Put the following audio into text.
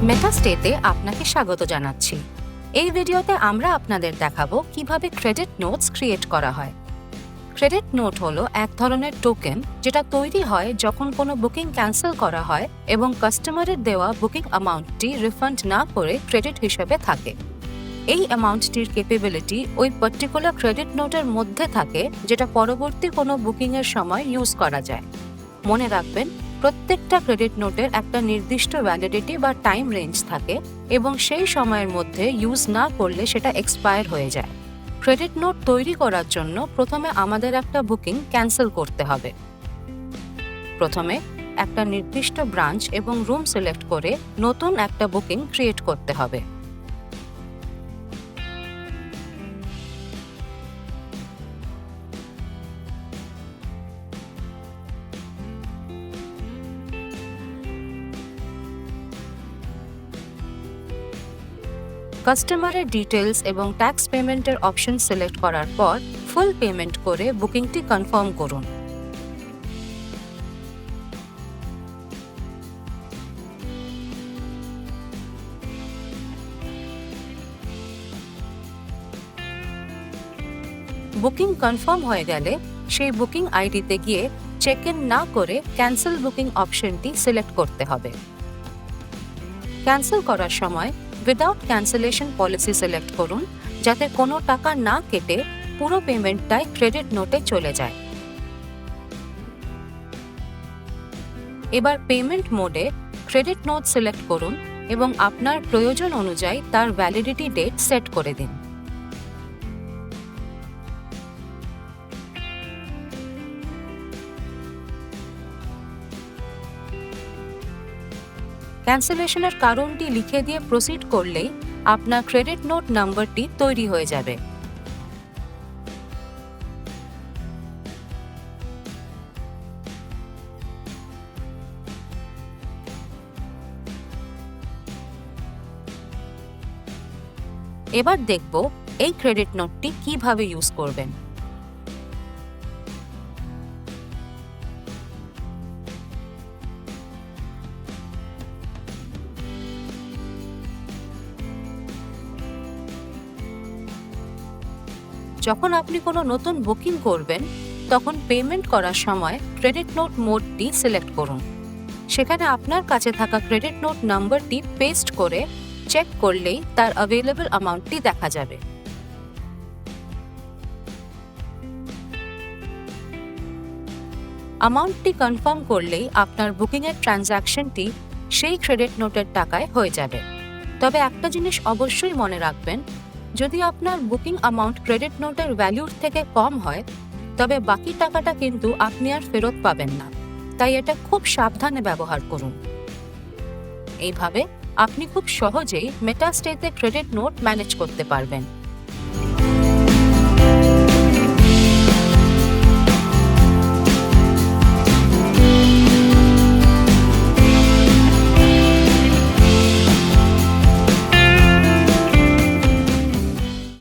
মেটাস্টেতে আপনাকে স্বাগত জানাচ্ছি। এই ভিডিওতে আমরা আপনাদের দেখাবো কিভাবে ক্রেডিট নোটস ক্রিয়েট করা হয়। ক্রেডিট নোট হলো এক ধরনের টোকেন যেটা তৈরি হয় যখন কোনো বুকিং ক্যান্সেল করা হয় এবং কাস্টমারের দেওয়া বুকিং অ্যামাউন্টটি রিফান্ড না করে ক্রেডিট হিসেবে থাকে। এই অ্যামাউন্টটির ক্যাপেবিলিটি ওই পার্টিকুলার ক্রেডিট নোটের মধ্যে থাকে, যেটা পরবর্তী কোনো বুকিংয়ের সময় ইউজ করা যায়। মনে রাখবেন, প্রত্যেকটা ক্রেডিট নোটের একটা নির্দিষ্ট ভ্যালিডিটি বা টাইম রেঞ্জ থাকে এবং সেই সময়ের মধ্যে ইউজ না করলে সেটা এক্সপায়ার হয়ে যায়। ক্রেডিট নোট তৈরি করার জন্য প্রথমে আমাদের একটা বুকিং ক্যান্সেল করতে হবে। প্রথমে একটা নির্দিষ্ট ব্রাঞ্চ এবং রুম সিলেক্ট করে নতুন একটা বুকিং ক্রিয়েট করতে হবে। কাস্টমারের ডিটেলস এবং ট্যাক্স পেমেন্টের অপশন সিলেক্ট করার পর ফুল পেমেন্ট করে বুকিংটি কনফার্ম করুন। বুকিং কনফার্ম হয়ে গেলে সেই বুকিং আইডিতে গিয়ে চেক ইন না করে ক্যান্সেল বুকিং অপশনটি সিলেক্ট করতে হবে। ক্যান্সেল করার সময় উইদাউট ক্যান্সেলেশন পলিসি সিলেক্ট করুন, যাতে কোনো টাকা না কেটে পুরো পেমেন্টটাই ক্রেডিট নোটে চলে যায়। এবার পেমেন্ট মোডে ক্রেডিট নোট সিলেক্ট করুন এবং আপনার প্রয়োজন অনুযায়ী তার ভ্যালিডিটি ডেট সেট করে দিন। ক্যান্সেলেশনের কারণটি লিখে দিয়ে প্রসিড করলেই আপনার ক্রেডিট নোট নাম্বারটি তৈরি হয়ে যাবে। এবার দেখব এই ক্রেডিট নোটটি কিভাবে ইউজ করবেন। যখন আপনি কোনো নতুন বুকিং করবেন, তখন পেমেন্ট করার সময় ক্রেডিট নোট মোডটি সিলেক্ট করুন। সেখানে আপনার কাছে থাকা ক্রেডিট নোট নাম্বারটি পেস্ট করে চেক করলেই তার অ্যাভেলেবল অ্যামাউন্টটি দেখা যাবে। অ্যামাউন্টটি কনফার্ম করলেই আপনার বুকিংয়ের ট্রানজ্যাকশনটি সেই ক্রেডিট নোটের টাকায় হয়ে যাবে। তবে একটা জিনিস অবশ্যই মনে রাখবেন, যদি আপনার বুকিং অ্যামাউন্ট ক্রেডিট নোটের ভ্যালুর থেকে কম হয়, তবে বাকি টাকাটা কিন্তু আপনি আর ফেরত পাবেন না। তাই এটা খুব সাবধানে ব্যবহার করুন। এইভাবে আপনি খুব সহজেই মেটাস্টেতে ক্রেডিট নোট ম্যানেজ করতে পারবেন।